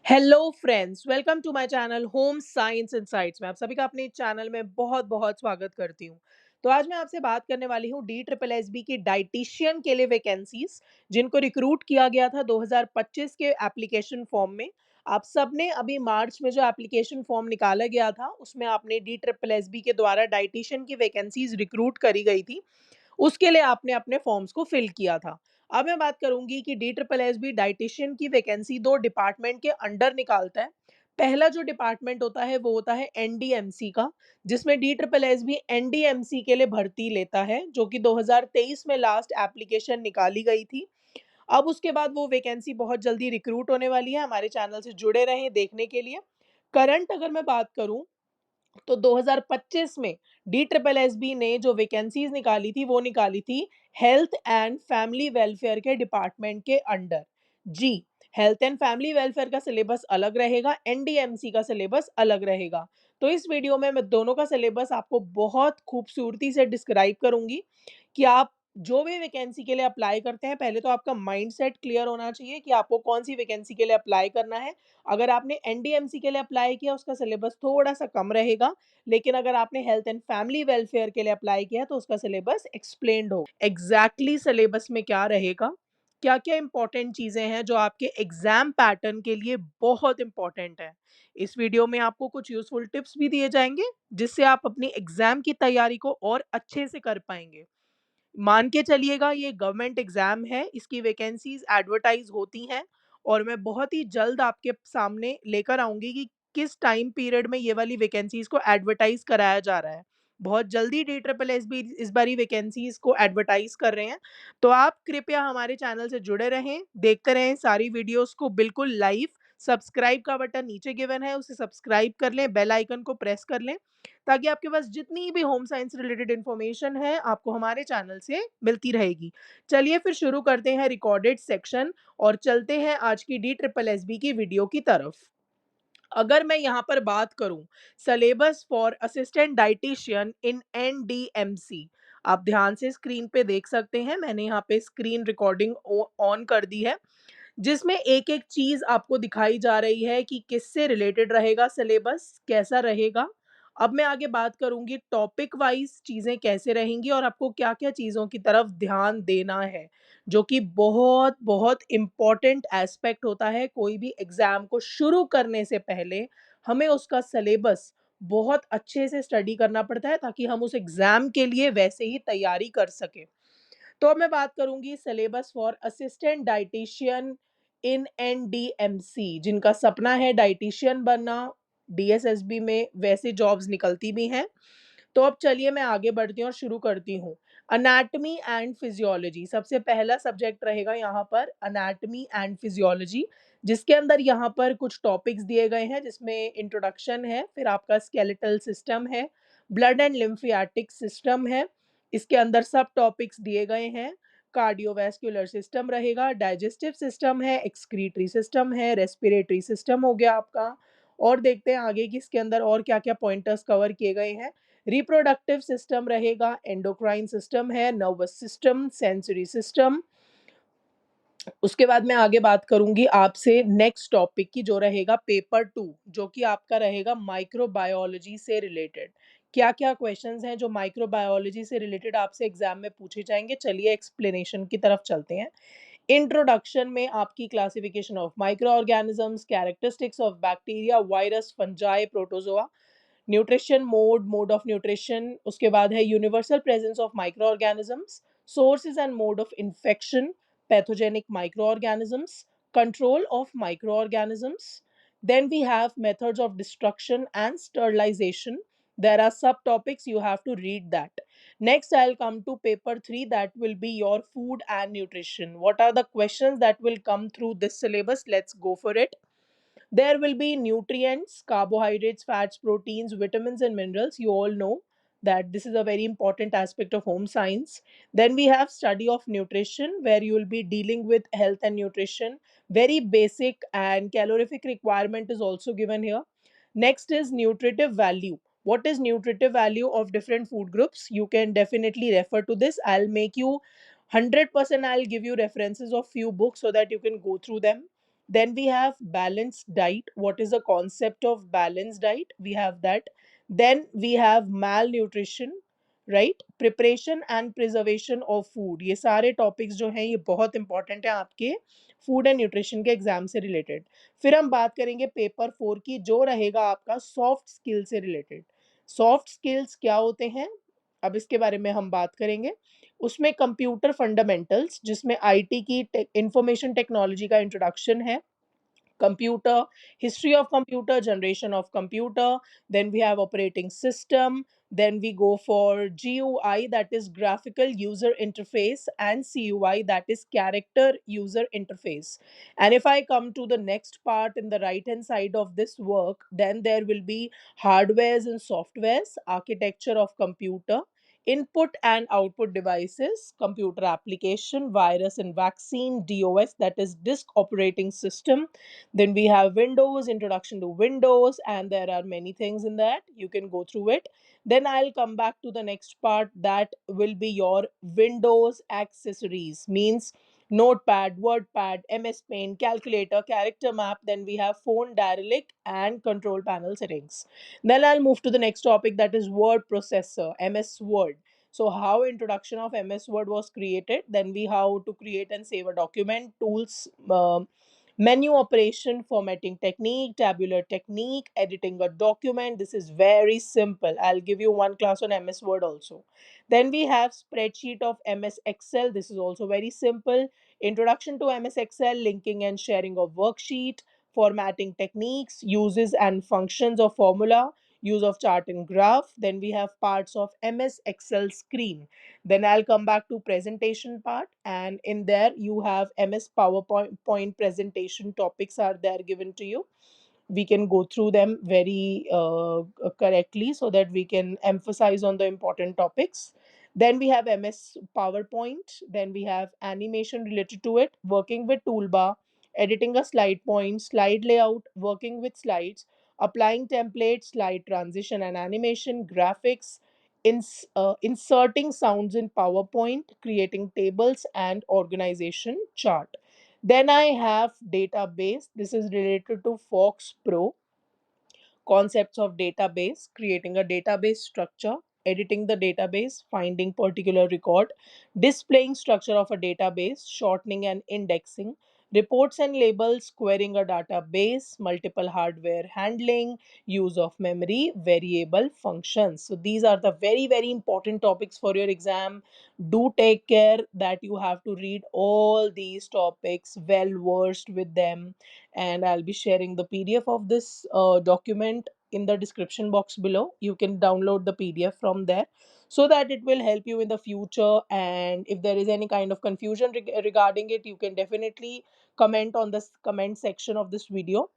Hello friends, welcome to my channel home science insights में आप सभी का अपने चैनल में बहुत-बहुत स्वागत करती हूँ। तो आज मैं आपसे बात करने वाली हूँ डी ट्रिपल एस बी की डाइटिशियन के लिए वैकेंसीज जिनको रिक्रूट किया गया था 2025 के एप्लीकेशन फॉर्म में। आप सबने अभी मार्च में जो एप्लीकेशन फॉर्म निकाला गया था उसमें आपने डी ट्रिपल एस बी के द्वारा डाइटिशियन की वैकेंसीज रिक्रूट करी गई थी। उसके लिए आपने अपने फॉर्म्स को फिल किया था। अब मैं बात करूँगी कि D triple S B dietician की वैकेंसी 2 डिपार्टमेंट के अंडर निकालता है। पहला जो डिपार्टमेंट होता है वो होता है एनडीएमसी का, जिसमें D triple S B NDMC के लिए भर्ती लेता है, जो कि 2023 में लास्ट एप्लीकेशन निकाली गई थी। अब उसके बाद वो वैकेंसी बहुत जल्दी रिक्रूट होने वाली है। हमारे चैनल से जुड़े रहें देखने के लिए। करंट अगर मैं बात करूँ तो 2025 में डी ट्रिपल एस बी ने जो वैकेंसीज निकाली थी वो निकाली थी हेल्थ एंड फैमिली वेलफेयर के डिपार्टमेंट के अंडर। जी, हेल्थ एंड फैमिली वेलफेयर का सिलेबस अलग रहेगा, एनडीएमसी का सिलेबस अलग रहेगा। तो इस वीडियो में मैं दोनों का सिलेबस आपको बहुत खूबसूरती से डिस्क्राइब करूंगी कि आप जो भी वैकेंसी के लिए अप्लाई करते हैं, पहले तो आपका माइंडसेट क्लियर होना चाहिए कि आपको कौन सी वैकेंसी के लिए अप्लाई करना है। अगर आपने एनडीएमसी के लिए अप्लाई किया उसका सिलेबस थोड़ा-सा कम रहेगा, लेकिन अगर आपने हेल्थ एंड फैमिली वेलफेयर के लिए अप्लाई किया तो उसका सिलेबस एक्सप्लेन्ड हो। एग्ज़ैक्टली सिलेबस में क्या रहेगा, क्या-क्या इम्पोर्टेंट चीज़ें हैं जो आपके एग्ज़ाम पैटर्न के लिए बहुत इम्पोर्टेंट है। इस वीडियो में आपको कुछ यूज़फुल टिप्स भी दिए जाएँगे, जिससे आप अपनी एग्ज़ाम की तैयारी को और अच्छे से कर पाएँगे। मान के चलिएगा ये गवर्नमेंट एग्जाम है, इसकी वैकेंसीज एडवर्टाइज होती हैं और मैं बहुत ही जल्द आपके सामने लेकर आऊँगी कि किस टाइम पीरियड में ये वाली वैकेंसीज को एडवर्टाइज कराया जा रहा है। बहुत जल्दी डी ट्रिपल एस बी इस बारी वैकेंसीज को एडवर्टाइज कर रहे हैं, तो आप कृपया हमारे चैनल से जुड़े रहें, देखते रहें सारी वीडियोस को बिल्कुल लाइव। सब्सक्राइब का बटन नीचे गिवन है, उसे सब्सक्राइब कर लें, बेल आइकन को प्रेस कर लें ताकि आपके पास जितनी भी होम साइंस रिलेटेड इन्फॉर्मेशन है आपको हमारे चैनल से मिलती रहेगी। चलिए फिर शुरू करते हैं रिकॉर्डेड सेक्शन और चलते हैं आज की डी ट्रिपल एस बी की वीडियो की तरफ। अगर मैं यहाँ पर बात करूँ syllabus for assistant dietitian in NDMC, आप ध्यान से स्क्रीन पे देख सकते हैं, मैंने यहाँ पे स्क्रीन रिकॉर्डिंग ऑन कर दी है, जिसमें एक-एक चीज़ आपको दिखाई जा रही है कि किससे रिलेटेड रहेगा सिलेबस, कैसा रहेगा। अब मैं आगे बात करूँगी टॉपिक वाइज़ चीज़ें कैसे रहेंगी और आपको क्या-क्या चीज़ों की तरफ ध्यान देना है, जो कि बहुत-बहुत इम्पोर्टेंट एस्पेक्ट होता है। कोई भी एग्ज़ाम को शुरू करने से पहले हमें उसका सिलेबस बहुत अच्छे से स्टडी करना पड़ता है ताकि हम उस एग्ज़ाम के लिए वैसे ही तैयारी कर सकें। तो अब मैं बात करूँगी syllabus for assistant dietitian in NDMC, जिनका सपना है डायटीशियन बनना, डीएसएसबी में वैसे जॉब्स निकलती भी हैं। तो अब चलिए मैं आगे बढ़ती हूँ और शुरू करती हूँ। एनाटॉमी एंड फिजियोलॉजी सबसे पहला सब्जेक्ट रहेगा यहाँ पर, एनाटॉमी एंड फिजियोलॉजी, जिसके अंदर यहाँ पर कुछ टॉपिक्स दिए गए हैं जिसमें इंट्रोडक्शन है, फिर आपका स्केलेटल सिस्टम है, ब्लड एंड लिम्फेटिक सिस्टम है, इसके अंदर सब टॉपिक्स दिए गए हैं, कार्डियोवैस्कुलर सिस्टम रहेगा, डाइजेस्टिव सिस्टम है, एक्सक्रीटरी सिस्टम है, रेस्पिरेटरी सिस्टम हो गया आपका। और देखते हैं आगे कि इसके अंदर और क्या-क्या पॉइंटर्स कवर किए गए हैं। रिप्रोडक्टिव सिस्टम रहेगा, एंडोक्राइन सिस्टम है, नर्वस सिस्टम, सेंसरी सिस्टम। उसके बाद मैं आगे बात करूँगी आपसे नेक्स्ट टॉपिक की, जो रहेगा पेपर 2, जो कि आपका रहेगा माइक्रोबायोलॉजी से रिलेटेड। क्या-क्या क्वेश्चंस हैं जो माइक्रोबायोलॉजी से रिलेटेड आपसे एग्ज़ाम में पूछे जाएँगे? चलिए एक्सप्लेनेशन की तरफ चलते हैं। इंट्रोडक्शन में आपकी classification of micro organisms, characteristics of bacteria, virus, fungi, protozoa, nutrition mode, mode of nutrition, उसके बाद है universal presence of micro organisms, sources and mode of infection, pathogenic microorganisms, control of microorganisms. Then we have methods of destruction and sterilization. There are subtopics, you have to read that. Next, I'll come to paper 3, that will be your food and nutrition. What are the questions that will come through this syllabus? Let's go for it. There will be nutrients, carbohydrates, fats, proteins, vitamins, and minerals. You all know that this is a very important aspect of home science. Then we have study of nutrition, where you will be dealing with health and nutrition. Very basic and calorific requirement is also given here. Next is nutritive value. What is nutritive value of different food groups? You can definitely refer to this. I'll make you 100%, I'll give you references of few books so that you can go through them. Then we have balanced diet. What is the concept of balanced diet? We have that. Then we have malnutrition, right, preparation and preservation of food. ये सारे topics जो हैं ये बहुत important है आपके food and nutrition के exam से रिलेटेड। फिर हम बात करेंगे पेपर 4 की, जो रहेगा आपका सॉफ्ट स्किल से रिलेटेड। सॉफ्ट स्किल्स क्या होते हैं, अब इसके बारे में हम बात करेंगे। उसमें कंप्यूटर फंडामेंटल्स, जिसमें आईटी की इंफॉर्मेशन टेक्नोलॉजी का इंट्रोडक्शन है, computer, history of computer, generation of computer, then we have operating system, then we go for GUI, that is graphical user interface, and CUI, that is character user interface. And if I come to the next part in the right hand side of this work, then there will be hardwares and softwares, architecture of computer, input and output devices, computer application, virus and vaccine, DOS, that is disk operating system. Then we have Windows, introduction to Windows, and there are many things in that. You can go through it. Then I'll come back to the next part, that will be your Windows accessories, means Notepad, WordPad, MS Paint, calculator, character map. Then we have phone dialing and control panel settings. Then I'll move to the next topic, that is word processor, MS Word. So how introduction of MS Word was created, then we how to create and save a document, tools, menu operation, formatting technique, tabular technique, editing a document. This is very simple. I'll give you one class on MS Word also. Then we have spreadsheet of MS Excel. This is also very simple. Introduction to MS Excel, linking and sharing of worksheet, formatting techniques, uses and functions of formula, use of chart and graph. Then we have parts of MS Excel screen. Then I'll come back to presentation part, and in there you have MS PowerPoint point presentation topics are there given to you. We can go through them very correctly so that we can emphasize on the important topics. Then we have MS PowerPoint. Then we have animation related to it, working with toolbar, editing a slide point, slide layout, working with slides, applying templates, slide transition and animation, graphics, inserting sounds in PowerPoint, creating tables and organization chart. Then I have database. This is related to Fox Pro, concepts of database, creating a database structure, editing the database, finding particular record, displaying structure of a database, shortening and indexing, reports and labels, querying a database, multiple hardware handling, use of memory, variable functions. So these are the very, very important topics for your exam. Do take care that you have to read all these topics, well versed with them, and I'll be sharing the PDF of this document in the description box below. You can download the PDF from there so that it will help you in the future. And if there is any kind of confusion regarding it, you can definitely comment on this comment section of this video.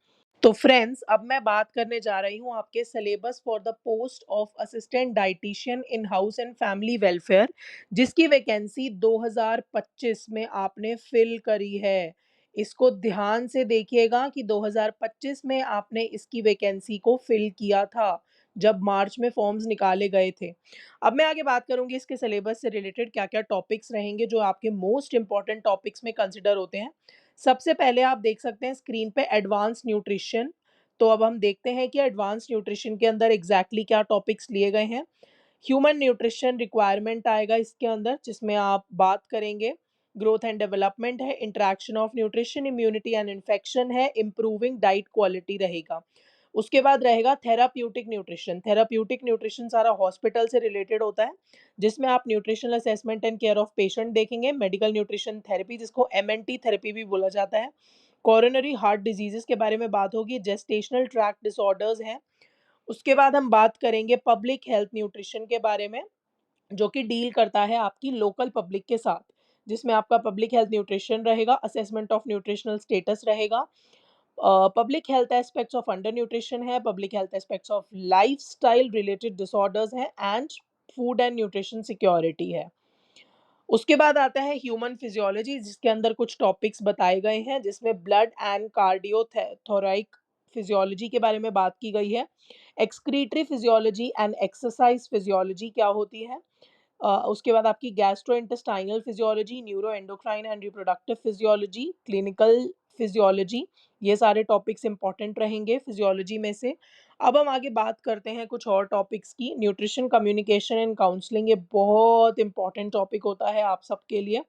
तो friends, अब मैं बात करने जा रही हूँ आपके syllabus for the post of assistant dietitian in house and family welfare, जिसकी वैकेंसी 2025 में आपने फिल करी है। इसको ध्यान से देखिएगा कि 2025 में आपने इसकी वैकेंसी को फिल किया था, जब मार्च में फॉर्म्स निकाले गए थे। अब मैं आगे बात करूंगी इसके सिलेबस से रिलेटेड क्या क्या टॉपिक्स रहेंगे जो आपके मोस्ट इंपॉर्टेंट टॉपिक्स में कंसिडर होते हैं। सबसे पहले आप देख सकते हैं स्क्रीन पे एडवांस न्यूट्रिशन। तो अब हम देखते हैं कि एडवांस न्यूट्रिशन के अंदर एग्जैक्टली क्या टॉपिक्स लिए गए हैं। ह्यूमन न्यूट्रिशन रिक्वायरमेंट आएगा इसके अंदर, जिसमें आप बात करेंगे ग्रोथ एंड डेवलपमेंट है, interaction of nutrition, immunity and infection है, इंप्रूविंग डाइट क्वालिटी रहेगा। उसके बाद रहेगा थेराप्यूटिक न्यूट्रिशन। थेराप्यूटिक न्यूट्रिशन सारा हॉस्पिटल से रिलेटेड होता है, जिसमें आप nutritional assessment and care of patient देखेंगे, मेडिकल न्यूट्रिशन थेरेपी, जिसको एमएनटी थेरेपी भी बोला जाता है, कोरोनरी हार्ट डिजीजेस के बारे में बात होगी, जेस्टेशनल ट्रैक डिसऑर्डर्स हैं। उसके बाद हम बात करेंगे पब्लिक हेल्थ न्यूट्रिशन के बारे में, जो कि डील करता है आपकी लोकल पब्लिक के साथ, जिसमें आपका पब्लिक हेल्थ न्यूट्रिशन रहेगा, असेसमेंट ऑफ न्यूट्रिशनल स्टेटस रहेगा, public health aspects of under nutrition है, public health aspects of lifestyle related disorders हैं, and food and nutrition security है। उसके बाद आता है ह्यूमन फिजियोलॉजी, जिसके अंदर कुछ टॉपिक्स बताए गए हैं, जिसमें ब्लड एंड कार्डियो थोराइक फिजियोलॉजी के बारे में बात की गई है, excretory physiology and exercise physiology क्या होती है। उसके बाद आपकी gastrointestinal physiology, neuro endocrine and reproductive physiology, clinical physiology, ये सारे टॉपिक्स इम्पोर्टेंट रहेंगे फिजियोलॉजी में से। अब हम आगे बात करते हैं कुछ और टॉपिक्स की। न्यूट्रिशन, कम्युनिकेशन एंड काउंसलिंग ये बहुत इंपॉर्टेंट टॉपिक होता है आप सबके लिए,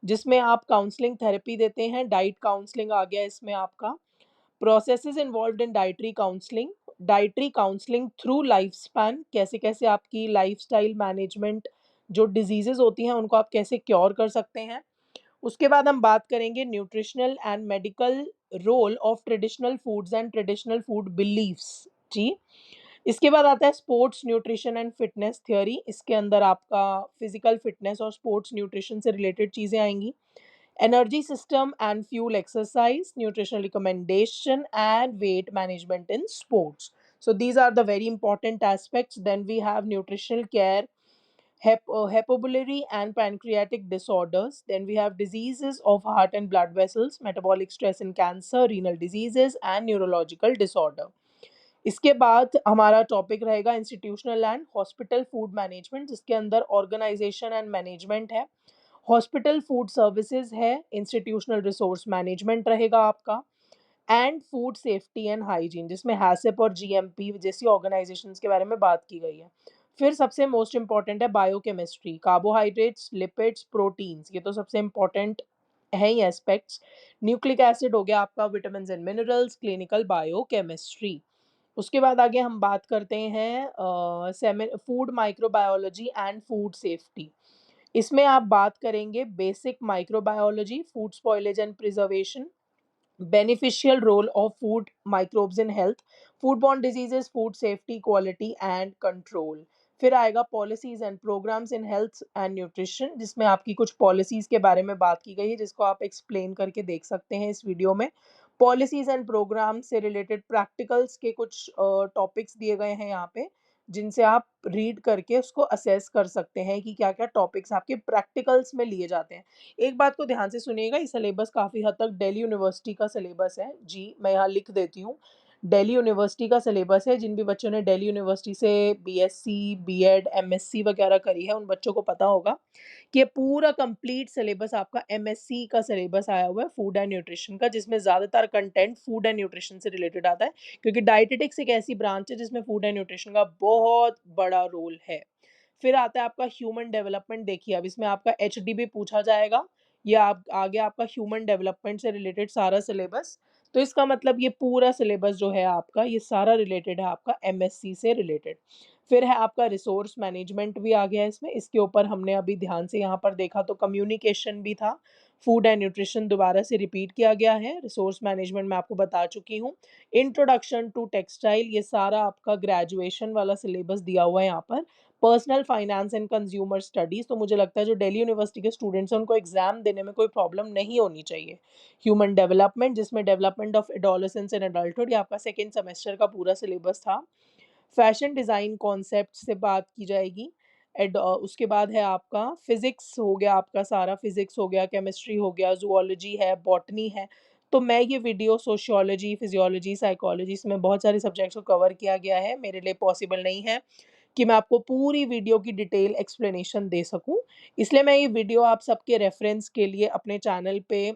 जिसमें आप काउंसलिंग थेरेपी देते हैं। डाइट काउंसलिंग आ गया इसमें आपका। प्रोसेसेस इन्वॉल्व्ड इन dietary counselling through life span, कैसे-कैसे आपकी लाइफ़स्टाइल मैनेजमेंट जो डिज़ीज़ेज़ होती हैं उनको आप कैसे क्योर कर सकते हैं। उसके बाद हम बात करेंगे nutritional and medical role of traditional foods and traditional food beliefs. जी। इसके बाद आता है sports nutrition and fitness theory. इसके अंदर आपका फिजिकल फिटनेस और स्पोर्ट्स न्यूट्रिशन से रिलेटेड चीज़ें आएंगी। Energy system and fuel exercise, nutritional recommendation and weight management in sports. So these are the very important aspects. Then we have nutritional care, hepopulmonary and pancreatic disorders. Then we have diseases of heart and blood vessels, metabolic stress and cancer, renal diseases and neurological disorder. इसके बाद हमारा topic रहेगा institutional and hospital food management, जिसके अंदर organisation and management है, hospital food services है, institutional resource management रहेगा आपका, and food safety and hygiene, जिसमें हैसप और जीएमपी जैसी ऑर्गेनाइजेशंस के बारे में बात की गई है। फिर सबसे मोस्ट इंपॉर्टेंट है बायोकेमिस्ट्री, कार्बोहाइड्रेट्स, लिपिड्स, प्रोटीन्स, ये तो सबसे इंपॉर्टेंट है ही एस्पेक्ट्स। न्यूक्लिक एसिड हो गया आपका, vitamin and minerals, clinical biochemistry. उसके बाद आगे हम बात करते हैं food microbiology and food safety. इसमें आप बात करेंगे basic microbiology, food spoilage and preservation, beneficial role of food microbes in health, foodborne diseases, food safety, quality and control. फिर आएगा policies and programmes in health and nutrition, जिसमें आपकी कुछ policies के बारे में बात की गई है, जिसको आप एक्सप्लेन करके देख सकते हैं इस वीडियो में। पॉलिसीज एंड प्रोग्राम से रिलेटेड प्रैक्टिकल्स के कुछ टॉपिक्स दिए गए हैं यहाँ पे, जिनसे आप रीड करके उसको असेस कर सकते हैं कि क्या क्या टॉपिक्स आपके प्रैक्टिकल्स में लिए जाते हैं। एक बात को ध्यान से सुनिएगा, ये सिलेबस काफ़ी हद तक दिल्ली यूनिवर्सिटी का सिलेबस है। जी, मैं यहाँ लिख देती हूँ। दिल्ली यूनिवर्सिटी का सिलेबस है। जिन भी बच्चों ने दिल्ली यूनिवर्सिटी से बीएससी, बीएड, एमएससी वगैरह करी है, उन बच्चों को पता होगा कि ये पूरा कंप्लीट सिलेबस आपका एमएससी का सिलेबस आया हुआ है फूड एंड न्यूट्रिशन का, जिसमें ज़्यादातर कंटेंट फूड एंड न्यूट्रिशन से रिलेटेड आता है, क्योंकि डायटीटिक्स एक ऐसी ब्रांच है जिसमें फूड एंड न्यूट्रिशन का बहुत बड़ा रोल है। फिर आता है आपका ह्यूमन डेवलपमेंट। देखिए, अब इसमें आपका एचडीबी पूछा जाएगा, ये आप आगे आपका ह्यूमन डेवलपमेंट से रिलेटेड सारा सिलेबस। तो इसका मतलब ये पूरा सिलेबस जो है आपका, ये सारा रिलेटेड है आपका एमएससी से रिलेटेड। फिर है आपका रिसोर्स मैनेजमेंट भी आ गया है इसमें। इसके ऊपर हमने अभी ध्यान से यहाँ पर देखा तो कम्युनिकेशन भी था। फूड एंड न्यूट्रिशन दोबारा से रिपीट किया गया है। रिसोर्स मैनेजमेंट मैं आपको बता चुकी हूँ। इंट्रोडक्शन टू टेक्सटाइल, ये सारा आपका ग्रेजुएशन वाला सिलेबस दिया हुआ है यहाँ पर। Personal finance and consumer studies, तो मुझे लगता है जो दिल्ली यूनिवर्सिटी के स्टूडेंट्स हैं उनको एग्जाम देने में कोई प्रॉब्लम नहीं होनी चाहिए। ह्यूमन डेवलपमेंट, जिसमें development of adolescence and adulthood, ये आपका सेकेंड सेमेस्टर का पूरा सिलेबस था। फैशन डिज़ाइन कॉन्सेप्ट से बात की जाएगी। उसके बाद है आपका फिज़िक्स हो गया, आपका सारा फिज़िक्स हो गया, केमिस्ट्री हो गया, ज़ूलॉजी है, बॉटनी है। तो मैं ये वीडियो सोशियोलॉजी, फिजियोलॉजी, साइकोलॉजी, इसमें बहुत सारे सब्जेक्ट्स को कवर किया गया है। मेरे लिए पॉसिबल नहीं है कि मैं आपको पूरी वीडियो की डिटेल एक्सप्लेनेशन दे सकूँ। इसलिए मैं ये वीडियो आप सबके रेफ़रेंस के लिए अपने चैनल पे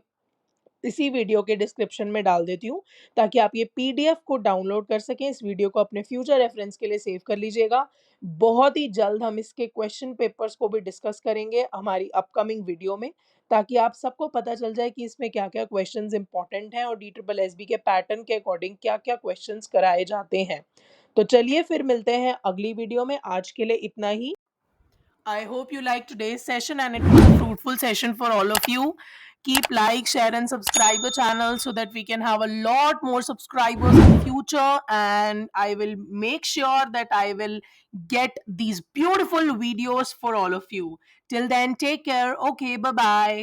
इसी वीडियो के डिस्क्रिप्शन में डाल देती हूँ, ताकि आप ये पीडीएफ को डाउनलोड कर सकें। इस वीडियो को अपने फ्यूचर रेफ़रेंस के लिए सेव कर लीजिएगा। बहुत ही जल्द हम इसके क्वेश्चन पेपर्स को भी डिस्कस करेंगे हमारी अपकमिंग वीडियो में, ताकि आप सबको पता चल जाए कि इसमें क्या-क्या क्वेश्चंस इम्पोर्टेंट हैं और DSSB के पैटर्न के अकॉर्डिंग क्या-क्या क्वेश्चंस कराए जाते हैं। तो चलिए फिर मिलते हैं अगली वीडियो में। आज के लिए इतना ही। I hope you liked today's session and it was a fruitful session for all of you. Keep like, share and subscribe the channel so that we can have a lot more subscribers in future, and I will make sure that I will get these beautiful videos for all of you. Till then, take care. Okay, bye bye.